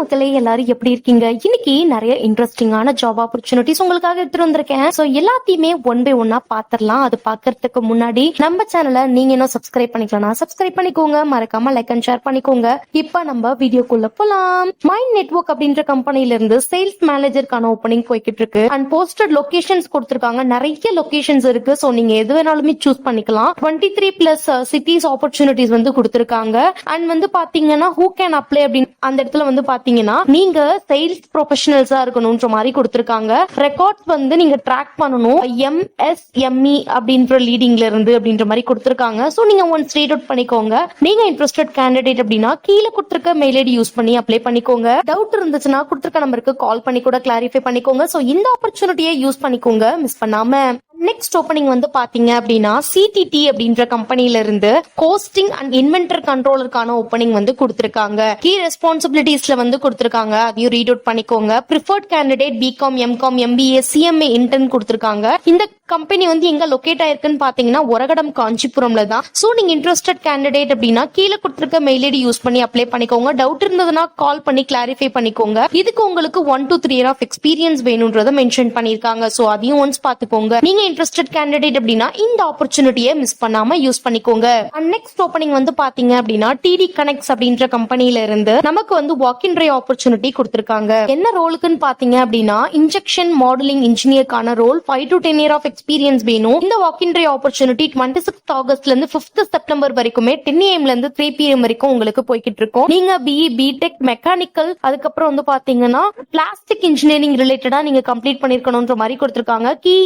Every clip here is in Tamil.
மக்களே, எல்லாரும் எப்படி இருக்கீங்க? இன்னைக்கு நிறைய இன்ட்ரெஸ்டிங்கான ஜாப் ஆப்பர்ச்சுனிட்டிஸ் உங்களுக்காக எடுத்துட்டு வந்திருக்கேன். சோ எல்லாத்தையுமே ஒன் பை ஒன்னா பாத்திரலாம். அது பாக்குறதுக்கு முன்னாடி நம்ம சேனலை நீங்க இன்னும் சப்ஸ்கிரைப் பண்ணிக்கலாம், சப்ஸ்கிரைப் பண்ணிக்கோங்க. மறக்காம லைக் அண்ட் ஷேர் பண்ணிக்கோங்க. இப்ப நம்ம வீடியோக்குள்ள போலாம். மைண்ட் நெட்வொர்க் அப்படின்ற கம்பெனில இருந்து சேல்ஸ் மேனேஜருக்கான ஓப்பனிங் போய்கிட்டு இருக்கு. அண்ட் போஸ்டட் லொகேஷன்ஸ் கொடுத்திருக்காங்க. நிறைய லொகேஷன்ஸ் இருக்கு. சோ நீங்க எது வேணாலுமே சூஸ் பண்ணிக்கலாம். 23+ சிட்டிஸ் ஆப்பர்ச்சுனிட்டிஸ் வந்து கொடுத்திருக்காங்க. அண்ட் வந்து பாத்தீங்கன்னா ஹூ கேன் அப்ளை அப்படின்னு அந்த இடத்துல வந்து பாத்தீங்கன்னா நீங்க சேல்ஸ் ப்ரொஃபஷனல்ஸா இருக்கணும்ன்ற மாதிரி கொடுத்திருக்காங்க. ரெக்கார்ட்ஸ் வந்து நீங்க ட்ராக் பண்ணணும். MSME அப்படின்ற லீடிங்ல இருந்து அப்படின்ற மாதிரி கொடுத்திருக்காங்க. சோ நீங்க ஒன்ஸ் ரீட் அவுட் பண்ணிக்கோங்க. நீங்க இன்ட்ரெஸ்டட் கேண்டிடேட் அப்படின்னா கீழே கொடுத்திருக்க மெயில் ஐடி யூஸ் பண்ணி அப்ளை பண்ணிக்கோங்க. டவுட் இருந்துச்சுன்னா கொடுத்திருக்க நம்பருக்கு கால் பண்ணி கூட கிளாரிஃபை பண்ணிக்கோங்க. சோ இந்த ஆப்பர்ச்சுனிட்டியை யூஸ் பண்ணிக்கோங்க, மிஸ் பண்ணாம. நெக்ஸ்ட் ஓப்பனிங் வந்து பாத்தீங்க அப்படின்னா CTT அப்படின்ற கம்பெனில இருந்து கோஸ்டிங் அண்ட் இன்வென்டர் கண்ட்ரோலருக்கான ஓப்பனிங் வந்து கொடுத்திருக்காங்க. கீ ரெஸ்பான்சிபிலிட்டிஸ்ல வந்து கொடுத்திருக்காங்க. அதையும் ரீட் அவுட் பண்ணிக்கோங்க. Preferred candidate BCom, MCom, MBA, CMA intern கொடுத்திருக்காங்க. இந்த கம்பெனி வந்து எங்க லொகேட் ஆயிருக்குன்னு பாத்தீங்கன்னா ஒரகடம், காஞ்சிபுரம்ல தான். சோ நீங்க இன்ட்ரெஸ்டட் கேண்டிடேட் அப்படின்னா கீழே கொடுத்திருக்க மெயில் ஐடி யூஸ் பண்ணி அப்ளை பண்ணிக்கோங்க. டவுட் இருந்ததுன்னா கால் பண்ணி கிளாரிஃபை பண்ணிக்கோங்க. இதுக்கு உங்களுக்கு 1 to 3 years ஆஃப் எக்ஸ்பீரியன்ஸ் வேணும்ன்றத மென்ஷன் பண்ணிருக்காங்க. சோ அதையும் ஒன்ஸ் பாத்துக்கோங்க. நீங்க இன்ட்ரெஸ்டட் கேண்டிடேட் அப்படின்னா இந்த ஆப்பர்ச்சுனிட்டியை மிஸ் பண்ணாம யூஸ் பண்ணிக்கோங்க. நெக்ஸ்ட் ஓப்பனிங் வந்து பாத்தீங்க அப்படின்னா TD Connects அப்படின்ற கம்பெனில இருந்து நமக்கு வந்து வாக் இன் ட்ரை ஆப்பர்ச்சுனிட்டி கொடுத்திருக்காங்க. என்ன ரோலுக்குன்னு பாத்தீங்க அப்படின்னா இன்ஜெக்ஷன் மாடலிங் இன்ஜினியருக்கான role. 5 to 10 years of experience வேணும். இந்த walk in drive opportunity 26th ஆகஸ்ட்ல இருந்து 5th செப்டம்பர் வரைக்குமே 10 AM ல இருந்து 3 PM வரைக்கும் உங்களுக்கு போய்கிட்டு இருக்கும். நீங்க BE, BTech, மெக்கானிக்கல், அதுக்கப்புறம் வந்து பாத்தீங்கன்னா பிளாஸ்டிக் இன்ஜினியரிங் ரிலேட்டடா நீங்க கம்ப்ளீட் பண்ணிருக்கணும்ன்ற மாதிரி கொடுத்திருக்காங்க. கீ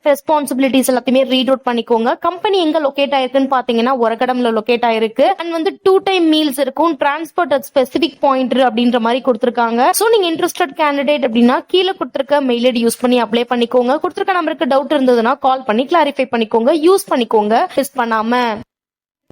ரெஸ்பான்சிபிலிட்டிஸ் எல்லாத்தையுமே ரீட் அவுட் பண்ணிக்கோங்க. கம்பெனி எங்க லொகேட் ஆயிருக்குன்னு பாத்தீங்கன்னா ஒரகடம்ல லொகேட் ஆயிருக்கு. அண்ட் வந்து 2 time மீல்ஸ் இருக்கும். டிரான்ஸ்போர்ட் அட் ஸ்பெசிபிக் பாயிண்ட் அப்படின்ற மாதிரி கொடுத்திருக்காங்க. சோ நீங்க இன்ட்ரெஸ்டட் கேண்டிடேட் அப்படின்னா கீழே கொடுத்திருக்க மெயில் ஐடி யூஸ் பண்ணி அப்ளை பண்ணிக்கோங்க. கொடுத்திருக்க நம்பருக்கு டவுட் இருந்ததுன்னா கால் பண்ணி கிளாரிஃபை பண்ணிக்கோங்க. யூஸ் பண்ணிக்கோங்க, மிஸ் பண்ணாம.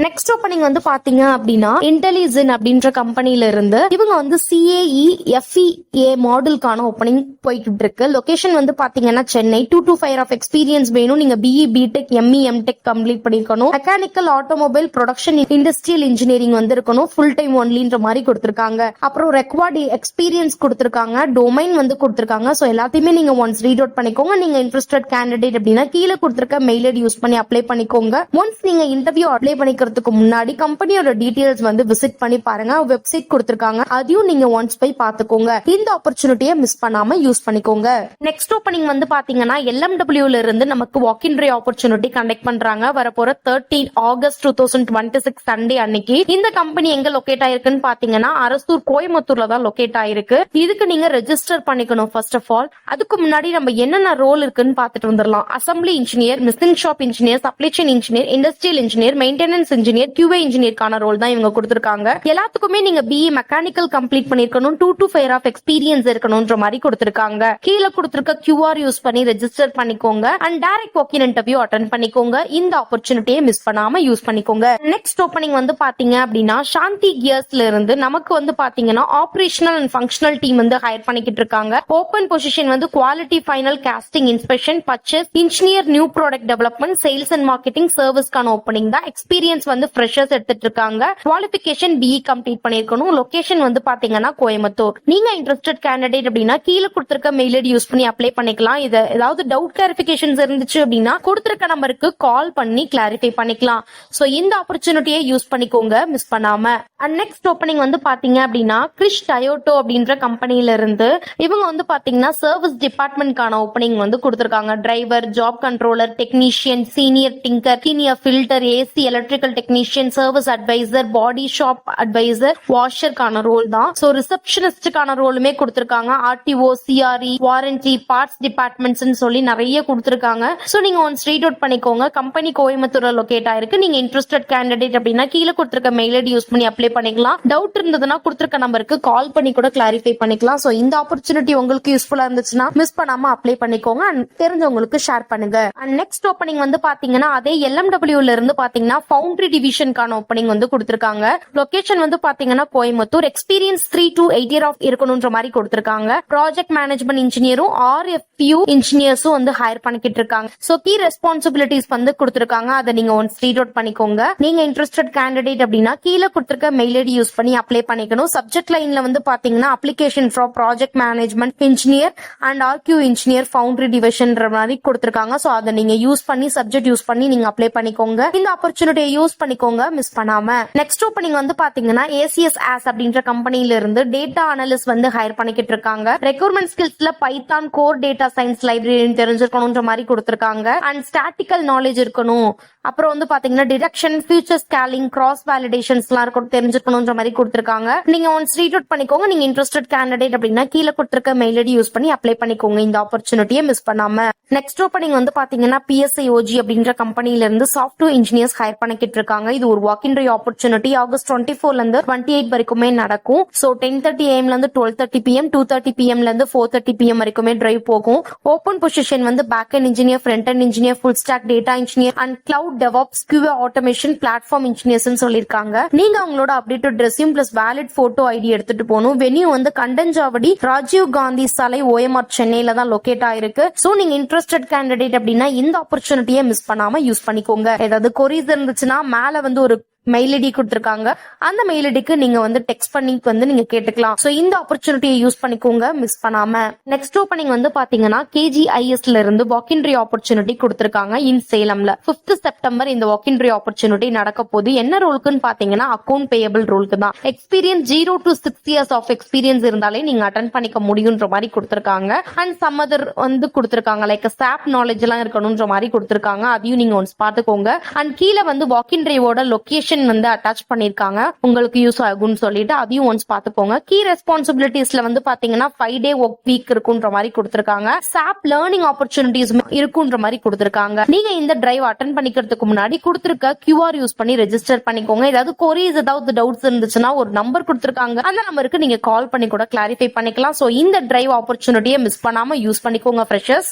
நெக்ஸ்ட் ஓப்பனிங் வந்து பாத்தீங்க அப்படின்னா இன்டெலிஜென்ட் அப்படின்ற கம்பெனில இருந்து இவங்க வந்து CAE FEA மாடலுக்கான ஓப்பனிங் போய்கிட்டு இருக்கு. லொகேஷன் வந்து பாத்தீங்கன்னா Chennai. 2 to 5 years of experience வேணும். நீங்க BE, BTech, ME, MTech கம்ப்ளீட் பண்ணிருக்கணும். Mechanical, automobile, production, industrial engineering வந்து இருக்கணும். ஃபுல் டைம் ஒன்லின்ற மாதிரி கொடுத்திருக்காங்க. அப்புறம் ரெக்வார்டு எக்ஸ்பீரியன்ஸ் கொடுத்திருக்காங்க. டொமைன் வந்து கொடுத்திருக்காங்க. சோ எல்லாத்தையுமே நீங்க ஒன்ஸ் ரீட் அவுட் பண்ணிக்கோங்க. நீங்க இன்ட்ரெஸ்டட் கேண்டிடேட் அப்படின்னா கீழே கொடுத்திருக்க மெயில் ஐடி யூஸ் பண்ணி அப்ளை பண்ணிக்கோங்க. ஒன்ஸ் நீங்க இன்டர்வியூ அப்ளை பண்ணிக்கிறதுக்கு முன்னாடி கம்பெனியோட டீடைல்ஸ் வந்து விசிட் பண்ணி பாருங்க. வெப்சைட் கொடுத்திருக்காங்க. அதையும் நீங்க ஒன்ஸ் போய் பாத்துக்கோங்க. இந்த ஆப்பர்ச்சுனிட்டியை மிஸ் பண்ணாம யூஸ் பண்ணிக்கோங்க. நெக்ஸ்ட் ஓப்பனிங் வந்து பாத்தீங்கன்னா LMW ல இருந்து நமக்கு walk in drive opportunity conduct பண்றாங்க. வரப்போற 13 August 2026 சண்டே அன்னைக்கு. இந்த கம்பெனி எங்க லொகேட் ஆயிருக்குன்னு பாத்தீங்கன்னா அரசூர், கோயம்புத்தூர்ல தான் லொகேட் ஆயிருக்கு. இதுக்கு நீங்க ரெஜிஸ்டர் பண்ணிக்கணும் ஃபர்ஸ்ட் ஆஃப் ஆல். அதுக்கு முன்னாடி நம்ம என்னென்ன ரோல் இருக்குன்னு பாத்துட்டு வந்துடலாம். Assembly engineer, machine shop engineer, supply chain engineer, industrial engineer, maintenance engineer, QA இன்ஜினியருக்கான ரோல் தான் இவங்க கொடுத்திருக்காங்க. எல்லாத்துக்குமே நீங்க BE மெக்கானிக்கல் கம்ப்ளீட் பண்ணிருக்கணும். 2 to 5 years ஆஃப் எக்ஸ்பீரியன்ஸ் இருக்கணும்ன்ற மாதிரி கொடுத்திருக்காங்க. கீழே கொடுத்திருக்க QR யூஸ் பண்ணி ரெஜிஸ்டர் பண்ணிக்கோங்க. And direct walk in interview attend பண்ணிக்கோங்க. இந்த ஆப்பர்ச்சுனிட்டியை மிஸ் பண்ணாம யூஸ் பண்ணிக்கோங்க. நெக்ஸ்ட் ஓப்பனிங் வந்து பாத்தீங்க அப்படின்னா சாந்தி கியர்ஸ்ல இருந்து நமக்கு வந்து பாத்தீங்கன்னா ஆபரேஷனல் அண்ட் ஃபங்க்ஷனல் டீம் வந்து ஹையர் பண்ணிக்கிட்டு இருக்காங்க. ஓபன் பொசிஷன் வந்து quality, final, casting, inspection, purchase, engineer, new product development, sales and marketing, சர்வீஸ்க்கான ஓப்பனிங் தான். எக்ஸ்பீரியன்ஸ் வந்து ஃப்ரெஷர்ஸ் எடுத்துட்டு இருக்காங்க. குவாலிஃபிகேஷன் BE கம்ப்ளீட் பண்ணிருக்கணும். லொகேஷன் வந்து பாத்தீங்கன்னா கோயம்புத்தூர். நீங்க இன்ட்ரெஸ்டட் கேண்டிடேட் அப்படின்னா கீழே கொடுத்திருக்க மெயில் ஐடி யூஸ் பண்ணி அப்ளை பண்ணிக்கலாம். இது ஏதாவது டவுட் கிளாரிபிகேஷன்ஸ் இருந்துச்சு அப்படின்னா கொடுத்திருக்க நம்பருக்கு கால் பண்ணி கிளாரிஃபை பண்ணிக்கலாம். சோ இந்த ஆப்பர்ச்சுனிட்டியை யூஸ் பண்ணிக்கோங்க, மிஸ் பண்ணாம. அண்ட் நெக்ஸ்ட் ஓப்பனிங் வந்து பாத்தீங்க அப்படின்னா கிறிஷ் டயோட்டோ அப்படின்ற கம்பெனில இருந்து இவங்க வந்து பாத்தீங்கன்னா சர்வீஸ் டிபார்ட்மெண்ட்கான ஓப்பனிங் வந்து கொடுத்திருக்காங்க. Driver, job controller, technician, senior tinker, senior fitter, AC, electrical technician, service advisor, body shop advisor, வாஷருக்கான ரோல் தான். சோ ரிசப்ஷனிஸ்டுக்கான ரோலுமே கொடுத்திருக்காங்க. RTO, CRE, warranty, parts departments சொல்லி நிறைய கொடுத்திருக்காங்க. சோ நீங்க ஒன்ஸ் ரீட் அவுட் பண்ணிக்கோங்க. கம்பெனி கோயம்புத்தூர்ல லொகேட் ஆயிருக்கு. நீங்க இன்ட்ரெஸ்டட் கேண்டிடேட் அப்படின்னா கீழே கொடுத்திருக்க மெயில் ஐடி யூஸ் பண்ணி அப்ளை பண்ணிக்கலாம். டவுட் இருந்ததுன்னா கொடுத்திருக்க நம்பருக்கு கால் பண்ணி கூட கிளாரிஃபை பண்ணிக்கலாம். சோ இந்த ஆப்பர்ச்சுனிட்டி உங்களுக்கு யூஸ்ஃபுல்லா இருந்துச்சுன்னா மிஸ் பண்ணாம அப்ளை பண்ணிக்கோங்க. தெரிஞ்சவங்களுக்கு ஷேர் பண்ணுங்க. நெக்ஸ்ட் ஓப்பனிங் வந்து பாத்தீங்கன்னா அதே LMW ல இருந்து பாத்தீங்கன்னா ஃபவுண்டரி ஃபவுண்டரி டிவிஷனுக்கான ஓப்பனிங் வந்து கொடுத்திருக்காங்க. லொகேஷன் வந்து பாத்தீங்கன்னா Coimbatore. Experience 3 to 8 year of இருக்கணும்ன்ற மாதிரி கொடுத்திருக்காங்க. ப்ராஜெக்ட் மேனேஜ்மெண்ட் இன்ஜினியரும் RFU இன்ஜினியர்ஸும் வந்து ஹையர் பண்ணிக்கிட்டு இருக்காங்க. சோ கீ ரெஸ்பான்சிபிலிட்டிஸ் வந்து கொடுத்திருக்காங்க. அதை நீங்க ஒன்ஸ் ரீட் அவுட் பண்ணிக்கோங்க. நீங்க இன்ட்ரெஸ்டட் கேண்டிடேட் அப்படின்னா கீழே கொடுத்திருக்க மெயில் ஐடி யூஸ் பண்ணி அப்ளை பண்ணிக்கணும். சப்ஜெக்ட் லைன்ல வந்து பாத்தீங்கன்னா application for project management engineer and RQ engineer foundry division மாதிரி கொடுத்திருக்காங்க. சோ அதை நீங்க யூஸ் பண்ணி சப்ஜெக்ட் யூஸ் பண்ணி நீங்க அப்ளை பண்ணிக்கோங்க. இந்த ஆப்பர்ச்சுனிட்டியை யூஸ் பண்ணிக்கோங்க, மிஸ் பண்ணாம. நெக்ஸ்ட் ஓப்பனிங் வந்து பாத்தீங்கன்னா ACS AS அப்படின்ற கம்பெனில இருந்து டேட்டா அனலிஸ்ட் வந்து ஹையர் பண்ணிக்கிட்டு இருக்காங்க. ரெக்ரூட்மெண்ட் ஸ்கில்ஸ்ல Python core data science library தெரிஞ்சிருக்கணும்ன்ற மாதிரி கொடுத்திருக்காங்க. அண்ட் ஸ்டாட்டிக்கல் நாலேஜ் இருக்கணும். அப்புறம் வந்து பாத்தீங்கன்னா detection, feature scaling, cross validations எல்லாம் இருக்கும் தெரிஞ்சுக்கணும்ன்ற மாதிரி கொடுத்திருக்காங்க. நீங்க ஒன்ஸ் ரீட் அவுட் பண்ணிக்கோங்க. நீங்க இன்ட்ரெஸ்டட் கேண்டிடேட் அப்படின்னா கீழே கொடுத்திருக்க மெயில் ஐடி யூஸ் பண்ணி அப்ளை பண்ணிக்கோங்க, இந்த ஆப்பர்ச்சுனிட்டியை மிஸ் பண்ணாம. நெக்ஸ்ட் ஓப்பனிங் வந்து பாத்தீங்கன்னா PSIOG அப்படின்ற கம்பெனில இருந்து சாஃப்ட்வேர் இன்ஜினியர்ஸ் ஹையர் பண்ணிக்கிட்டு இருக்காங்க. இது ஒரு வாக் இன் ஆப்பர்ச்சுனிட்டி. ஆகஸ்ட் 24 இருந்து 28 வரைக்குமே நடக்கும். சோ 10:30 AM ல இருந்து 12:30 PM, 2:30 PM ல இருந்து 4:30 PM வரைக்குமே டிரைவ் போகும். ஓப்பன் பொசிஷன் வந்து back end engineer, front end engineer, full stack data engineer and cloud DevOps, QA automation, platform engineers சொல்லிருக்காங்க. நீங்க அவங்களோட updated resume plus valid photo ID எடுத்துட்டு போகணும். வென்யூ வந்து கண்டஞ்சாவடி ராஜீவ் காந்தி சாலை, OMR, சென்னையில தான் லொகேட் ஆயிருக்கு. சோ நீங்க இன்ட்ரெஸ்டட் கேண்டிடேட் அப்படின்னா இந்த ஆப்பர்ச்சுனிட்டியை மிஸ் பண்ணாம யூஸ் பண்ணிக்கோங்க. ஏதாவது கொரிஸ் இருந்துச்சுன்னா மேல வந்து ஒரு மெயில் ஐடி கொடுத்திருக்காங்க. அந்த மெயில் ஐடிக்கு நீங்க வந்து டெக்ஸ்ட் பண்ணி வந்து நீங்க கேட்டுக்கலாம். சோ இந்த ஆப்பர்ச்சுனிட்டியை யூஸ் பண்ணிக்கோங்க, மிஸ் பண்ணாம. நெக்ஸ்ட் ஓப்பனிங் வந்து பாத்தீங்கன்னா KGIS ல இருந்து வாக் இன் ஆப்பர்ச்சுனிட்டி கொடுத்திருக்காங்க இன் சேலம்ல. 5th செப்டம்பர் இந்த வாக் இன் ஆப்பர்ச்சுனிட்டி நடக்க போது. என்ன ரோலுக்குன்னு பாத்தீங்கன்னா அக்கௌண்ட் பேயபிள் ரோலுக்கு தான். Experience 0 to 6 years of experience இருந்தாலே நீங்க அட்டென்ட் பண்ணிக்க முடியும்ன்ற மாதிரி கொடுத்திருக்காங்க. அண்ட் சம் அதர் வந்து கொடுத்திருக்காங்க லைக் SAP நாலேஜ் எல்லாம் இருக்கணும்ன்ற மாதிரி கொடுத்திருக்காங்க. அதையும் நீங்க ஒன்ஸ் பாத்துக்கோங்க. அண்ட் கீழே வந்து வாக் இன் டிரைவோட லொகேஷன் வந்து அட்டாச் பண்ணிருக்காங்க, உங்களுக்கு யூஸ் ஆகும்னு சொல்லிட்டு அதையும் ஒன்ஸ் பாத்துக்கோங்க. கீ ரெஸ்பான்சிபிலிட்டிஸ்ல வந்து பாத்தீங்கன்னா 5 day ஒர்க் வீக் இருக்குன்ற மாதிரி கொடுத்திருக்காங்க. SAP லேர்னிங் ஆப்பர்ச்சுனிட்டிஸ் இருக்குன்ற மாதிரி கொடுத்திருக்காங்க. நீங்க இந்த டிரைவ் அட்டென்ட் பண்ணிக்கிறதுக்கு முன்னாடி கொடுத்திருக்க QR யூஸ் பண்ணி ரெஜிஸ்டர் பண்ணிக்கோங்க. ஏதாவது கொரிஸ், ஏதாவது டவுட்ஸ் இருந்துச்சுன்னா ஒரு நம்பர் கொடுத்திருக்காங்க, அந்த நம்பருக்கு நீங்க கால் பண்ணி கூட கிளாரிஃபை பண்ணிக்கலாம். சோ இந்த டிரைவ் ஆப்பர்ச்சுனிட்டியை மிஸ் பண்ணாம யூஸ் பண்ணிக்கோங்க ஃப்ரெஷர்ஸ்.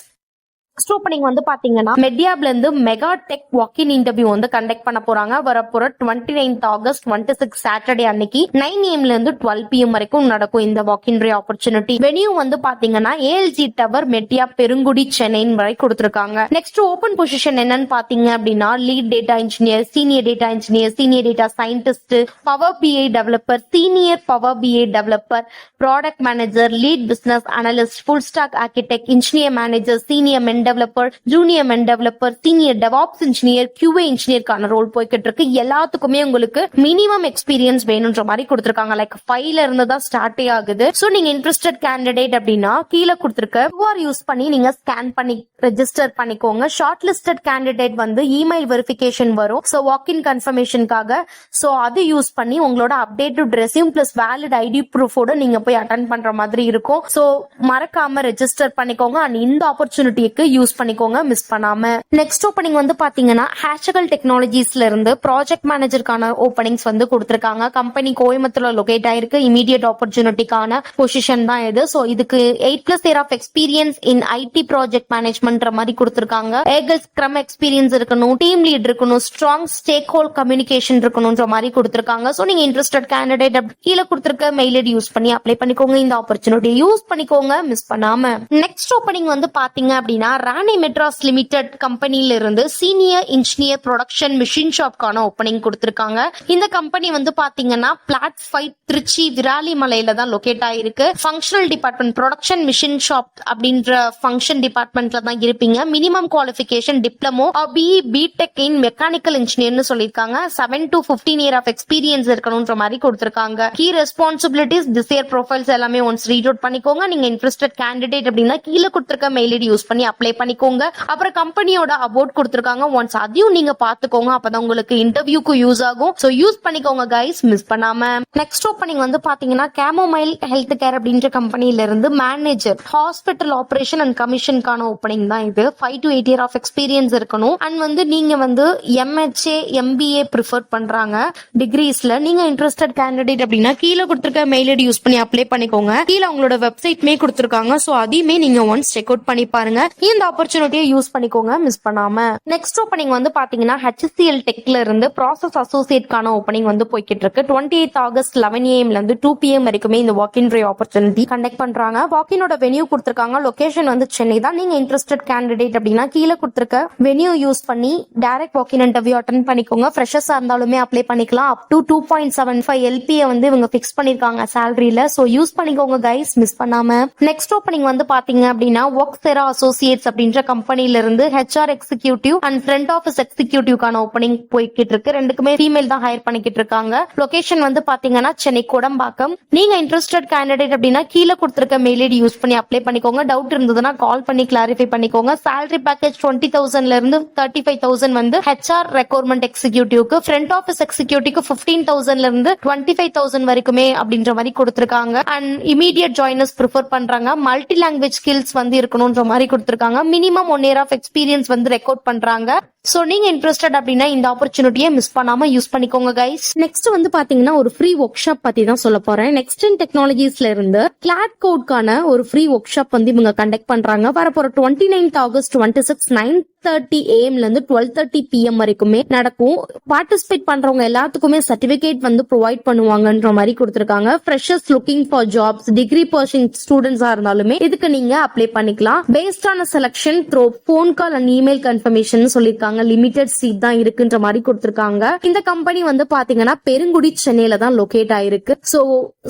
நெக்ஸ்ட் ஓப்பனிங் வந்து பாத்தீங்கன்னா மெடியாப்ல இருந்து mega tech walk in interview வந்து கண்டக்ட் பண்ண போறாங்க. வரப்போற 29th August 26 சாட்டர்டே அன்னைக்கு 9 AM ல இருந்து 12 PM வரைக்கும் நடக்கும் இந்த வாக் இன் ஆப்பர்ச்சுனிட்டி. வென்யூ வந்து பாத்தீங்கன்னா ALG டவர், மெட்டியா, பெருங்குடி, சென்னை வரை கொடுத்திருக்காங்க. நெக்ஸ்ட் ஓபன் பொசிஷன் என்னன்னு பாத்தீங்க அப்படின்னா lead data engineer, senior data engineer, senior data scientist, power BI developer, senior power BI developer, product manager, lead business analyst, full stack architect, engineer manager, senior MEAN developer, junior MEAN developer, senior DevOps engineer, QA இன்ஜினியருக்கான ரோல் போய்கிட்டு இருக்கு. எல்லாத்துக்குமே உங்களுக்கு மினிமம் எக்ஸ்பீரியன்ஸ் வேணும்ன்ற மாதிரி கொடுத்திருக்காங்க. லைக் 5ல இருந்து தான் ஸ்டார்ட் ஆகுது. சோ நீங்க இன்ட்ரெஸ்டட் கேண்டிடேட் அப்படின்னா கீழே கொடுத்திருக்க QR யூஸ் பண்ணி நீங்க ஸ்கேன் பண்ணி ரெஜிஸ்டர் பண்ணிக்கோங்க. ஷார்ட் லிஸ்டட் கேண்டிடேட் வந்து இமெயில் வெரிஃபிகேஷன் வரும். சோ வாக் இன் கன்ஃபர்மேஷனுக்காக. சோ அது யூஸ் பண்ணி உங்களோட updated resume plus valid ID ப்ரூஃபோட நீங்க போய் அட்டென்ட் பண்ற மாதிரி இருக்கும். சோ மறக்காம ரெஜிஸ்டர் பண்ணிக்கோங்க. அண்ட் இந்த ஆப்பர்ச்சுனிட்டிக்கு யூஸ் பண்ணிக்கோங்க, மிஸ் பண்ணாம. நெக்ஸ்ட் ஓப்பனிங் வந்து பாத்தீங்கன்னா ஹேஷகல் டெக்னாலஜிஸ்ல இருந்து ப்ராஜெக்ட் மேனேஜருக்கான ஓப்பனிங்ஸ் வந்து கொடுத்திருக்காங்க. கம்பெனி கோயம்புத்தூர்ல லொகேட் ஆயிருக்கு. இமீடியட் ஆப்பர்ச்சுனிட்டிக்கான பொசிஷன் தான் இது. சோ இதுக்கு 8+ year of experience in IT project management மாதிரி கொடுத்திருக்காங்க. ஏகல் ஸ்க்ரம் எக்ஸ்பீரியன்ஸ் இருக்கணும், டீம் லீட் இருக்கணும், ஸ்ட்ராங் ஸ்டேக் ஹோல்ட் கம்யூனிகேஷன் இருக்கணும்ன்ற மாதிரி கொடுத்திருக்காங்க. சோ நீங்க இன்ட்ரெஸ்டட் கேண்டிடேட் கீழே கொடுத்திருக்க மெயில் ஐடி யூஸ் பண்ணி அப்ளை பண்ணிக்கோங்க. இந்த ஆப்பர்ச்சுனிட்டி யூஸ் பண்ணிக்கோங்க, மிஸ் பண்ணாம. நெக்ஸ்ட் ஓப்பனிங் வந்து பாத்தீங்க அப்படின்னா ராணி மெட்ராஸ் லிமிடெட் கம்பெனில இருந்து சீனியர் இன்ஜினியர் ப்ரொடக்ஷன் மிஷின் ஷாப்கான ஓப்பனிங் கொடுத்திருக்காங்க. இந்த கம்பெனி வந்து பாத்தீங்கன்னா பிளாட் 5 திருச்சி விராலிமலையில தான் லொகேட் ஆயிருக்கு. Functional department production machine shop அப்படின்ற ஃபங்க்ஷன் டிபார்ட்மெண்ட்ல தான் இருப்பீங்க. Minimum qualification diploma BE BTech in mechanical இன்ஜினியர்னு சொல்லிருக்காங்க. 7 to 15 year ஆஃப் எக்ஸ்பீரியன்ஸ் இருக்கணும்ன்ற மாதிரி கொடுத்திருக்காங்க. கீ ரெஸ்பான்சிபிலிட்டிஸ், டிசைர் ப்ரொஃபைல்ஸ் எல்லாமே ஒன்ஸ் ரீட் அவுட் பண்ணிக்கோங்க. நீங்க இன்ட்ரெஸ்டட் கேண்டிடேட் அப்படின்னா கீழே கொடுத்திருக்க மெயில் ஐடி யூஸ் பண்ணி அப்ளை பண்ணிக்கோங்க. அப்புறம் கம்பெனியோட அபவுட் கொடுத்திருக்காங்க. ஒன்ஸ் அதையும் நீங்க பாத்துக்கோங்க. அப்பதான் உங்களுக்கு இன்டர்வியூக்கு யூஸ் ஆகும். சோ யூஸ் பண்ணிக்கோங்க கைஸ், மிஸ் பண்ணாம. நெக்ஸ்ட் ஓப்பனிங் வந்து பாத்தீங்கன்னா கேமோமைல் ஹெல்த் கேர் அப்படின்ற கம்பெனில இருந்து மேனேஜர் ஹாஸ்பிட்டல் ஆபரேஷன் அண்ட் கமிஷனுக்கான ஓப்பனிங் தான் இது. 5 to 8 year ஆஃப் எக்ஸ்பீரியன்ஸ் இருக்கணும். அண்ட் வந்து நீங்க வந்து MHA MBA ப்ரிஃபர் பண்றாங்க டிகிரிஸ்ல. நீங்க இன்ட்ரெஸ்டட் கேண்டிடேட் அப்படின்னா கீழே கொடுத்திருக்க மெயில் ஐடி யூஸ் பண்ணி அப்ளை பண்ணிக்கோங்க. கீழே உங்களோட வெப்சைட்மே கொடுத்திருக்காங்க. சோ அதையுமே நீங்க ஒன்ஸ் செக் அவுட் பண்ணி பாருங்க. இந்த இந்த ஆப்பர்ச்சுனிட்டியை யூஸ் பண்ணிக்கோங்க, மிஸ் பண்ணாம. நெக்ஸ்ட் ஓப்பனிங் வந்து பாத்தீங்கன்னா HCL டெக்ல இருந்து ப்ராசஸ் அசோசியேட்கான ஓப்பனிங் வந்து போய்கிட்டு இருக்கு. 28 ஆகஸ்ட் 11 AM ல இருந்து 2 PM வரைக்குமே இந்த walk in drive opportunity conduct பண்றாங்க. வாக்கினோட வென்யூ கொடுத்திருக்காங்க. லொகேஷன் வந்து சென்னை தான். நீங்க இன்ட்ரெஸ்டட் கேண்டிடேட் அப்படின்னா கீழே கொடுத்திருக்க வென்யூ யூஸ் பண்ணி direct walk in interview attend பண்ணிக்கோங்க. ஃப்ரெஷர்ஸா இருந்தாலுமே அப்ளை பண்ணிக்கலாம். அப் டு 2.75 LPA வந்து இவங்க பிக்ஸ் பண்ணிருக்காங்க சேலரியில. சோ யூஸ் பண்ணிக்கோங்க கைஸ், மிஸ் பண்ணாம. நெக்ஸ்ட் ஓப்பனிங் வந்து பாத்தீங்க அப்படின்னா ஒர்க்ஸெரா அசோசியேட்ஸ் அப்படின்ற கம்பெனில இருந்து HR executive and front office எக்ஸிகியூட்டிவ்கான ஓப்பனிங் போய்கிட்டு இருக்கு. ரெண்டுக்குமே ஃபீமேல் தான் ஹையர் பண்ணிக்கிட்டு இருக்காங்க. லொகேஷன் வந்து பாத்தீங்கன்னா சென்னை கோடம்பாக்கம். நீங்க இன்ட்ரெஸ்டட் கேண்டிடேட் அப்படின்னா கீழே கொடுத்திருக்க மெயில் ஐடி யூஸ் பண்ணி அப்ளை பண்ணிக்கோங்க. டவுட் இருந்ததுன்னா கால் பண்ணி கிளாரிஃபை பண்ணிக்கோங்க. salary பேக்கேஜ் 20,000 இருந்து 35,000 வந்து HR ரெக்ரூட்மெண்ட் எக்ஸிகியூட்டிவ்க்கு, ஃப்ரண்ட் ஆஃபீஸ் எக்ஸிகியூட்டிவ்க்கு 15,000 இருந்து 25,000 வரைக்குமே அப்படின்ற மாதிரி கொடுத்திருக்காங்க. அண்ட் இமீடியட் ஜாயினர்ஸ் ப்ரிஃபர் பண்றாங்க. மல்டி லாங்குவேஜ் ஸ்கில்ஸ் வந்து இருக்கணும்ன்ற மாதிரி கொடுத்திருக்காங்க. மினிமம் 1 year ஆஃப் எக்ஸ்பீரியன்ஸ் வந்து ரெக்கார்ட் பண்றாங்க. சோ நீங்க இன்ட்ரெஸ்டட் அப்படின்னா இந்த ஆப்பர்ச்சுனிட்டியை மிஸ் பண்ணாம யூஸ் பண்ணிக்கோங்க கைஸ். நெக்ஸ்ட் வந்து பாத்தீங்கன்னா ஒரு ஃப்ரீ ஒர்க் ஷாப் பத்தி தான் சொல்ல போறேன். நெக்ஸ்ட் டெக்னாலஜிஸ்ல இருந்து கிளாட் கோட்கான ஒரு ஃப்ரீ ஒர்க் ஷாப் வந்து இவங்க கண்டக்ட் பண்றாங்க. வரப்போற 29th ஆகஸ்ட் 26 9:30 AM ல இருந்து 12:30 PM வரைக்குமே நடக்கும். பார்ட்டிசிபேட் பண்றவங்க எல்லாத்துக்குமே சர்டிபிகேட் வந்து ப்ரொவைட் பண்ணுவாங்கன்ற மாதிரி கொடுத்திருக்காங்க. Freshers looking for jobs, degree pursuing ஸ்டூடெண்ட்ஸா இருந்தாலுமே இதுக்கு நீங்க அப்ளை பண்ணிக்கலாம். பேஸ்ட் ஆன selection through phone call and email confirmation சொல்லிருக்காங்க. லிமிடெட் சீட் தான் இருக்குன்ற மாதிரி கொடுத்திருக்காங்க. இந்த கம்பெனி வந்து பாத்தீங்கன்னா பெருங்குடி சென்னையில தான் லொகேட் ஆயிருக்கு. சோ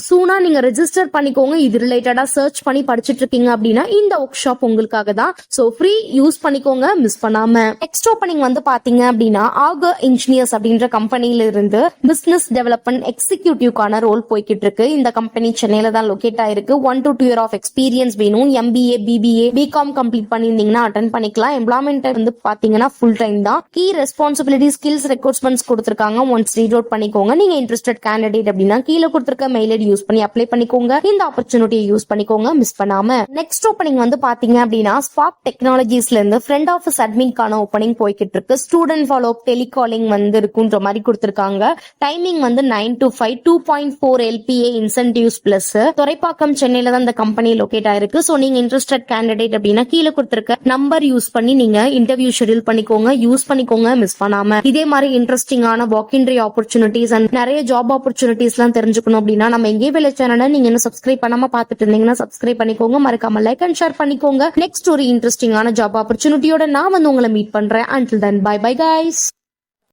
சூனா நீங்க ரெஜிஸ்டர் பண்ணிக்கோங்க. இது ரிலேட்டடா சர்ச் பண்ணி படிச்சிட்டு இருக்கீங்க அப்படின்னா இந்த ஒர்க் ஷாப் உங்களுக்காக தான். சோ ஃப்ரீ, யூஸ் பண்ணிக்கோங்க, மிஸ் பண்ணாம. நெக்ஸ்ட் ஓப்பனிங் வந்து பாத்தீங்க அப்படின்னா ஆகர் இன்ஜினியர்ஸ் அப்படின்ற கம்பெனில இருந்து பிசினஸ் டெவலப்மெண்ட் எக்ஸிகியூட்டிவ்கான ரோல் போய்கிட்டு இருக்கு. இந்த கம்பெனி சென்னையில தான் லொகேட் ஆயிருக்கு. 1 to 2 year ஆஃப் எக்ஸ்பீரியன்ஸ் வேணும். MBA, BBA, BCom கம்ப்ளீட் பண்ணிருந்தீங்கன்னா அட்டென்ட் பண்ணிக்கலாம். எம்ப்ளாய்மெண்ட் வந்து பாத்தீங்கன்னா ஃபுல் டைம் தான். கீ ரெஸ்பான்சிபிலிட்டி, ஸ்கில்ஸ், ரெக்ரூட்மெண்ட்ஸ் கொடுத்திருக்காங்க. ஒன்ஸ் ரீட் அவுட் பண்ணிக்கோங்க. நீங்க இன்ட்ரெஸ்டட் கேண்டிடேட் அப்படின்னா கீழே கொடுத்திருக்க மெயில் ஐடி யூஸ் பண்ணி அப்ளை பண்ணிக்கோங்க. இந்த ஆப்பர்ச்சுனிட்டியை யூஸ் பண்ணிக்கோங்க, மிஸ் பண்ணாம. நெக்ஸ்ட் ஓப்பனிங் வந்து பாத்தீங்க அப்படின்னா ஸ்பார்க் டெக்னாலஜிஸ்ல இருந்து ஃப்ரண்ட் ஆஃபீஸ் அட்மின்கான ஓப்பனிங் போய்கிட்டு இருக்கு. ஸ்டூடெண்ட் ஃபாலோ அப், டெலிகாலிங் வந்து இருக்குன்ற மாதிரி கொடுத்திருக்காங்க. டைமிங் வந்து 9 to 5, 2.4 LPA incentives plus. Thoraipakkam சென்னையில தான் இந்த கம்பெனி லொகேட் ஆயிருக்கு. சோ நீங்க இன்ட்ரெஸ்டட் கேண்டிடேட் அப்படின்னா கீழே கொடுத்திருக்க நம்பர் யூஸ் பண்ணி நீங்க இன்டர்வியூ ஷெட்யூல் பண்ணிக்கோங்க, யூஸ் பண்ணிக்கோங்க, மிஸ் பண்ணாம. இதே மாதிரி இன்ட்ரெஸ்டிங்கான walk in try opportunities and நிறைய ஜாப் ஆப்பர்ச்சுனிட்டிஸ் எல்லாம் தெரிஞ்சுக்கணும் அப்படின்னா நம்ம எங்கே வேலை சேனலை நீங்க என்ன சப்ஸ்கிரைப் பண்ணாம பாத்துட்டு இருந்தீங்கன்னா சப்ஸ்கிரைப் பண்ணிக்கோங்க. மறக்காம லைக் அண்ட் ஷேர் பண்ணிக்கோங்க. நெக்ஸ்ட் ஒரு இன்ட்ரெஸ்டிங்கான ஜாப் ஆப்பர்ச்சுனிட்டியோட நான் வந்து உங்களை மீட் பண்றேன். Until then, bye bye guys.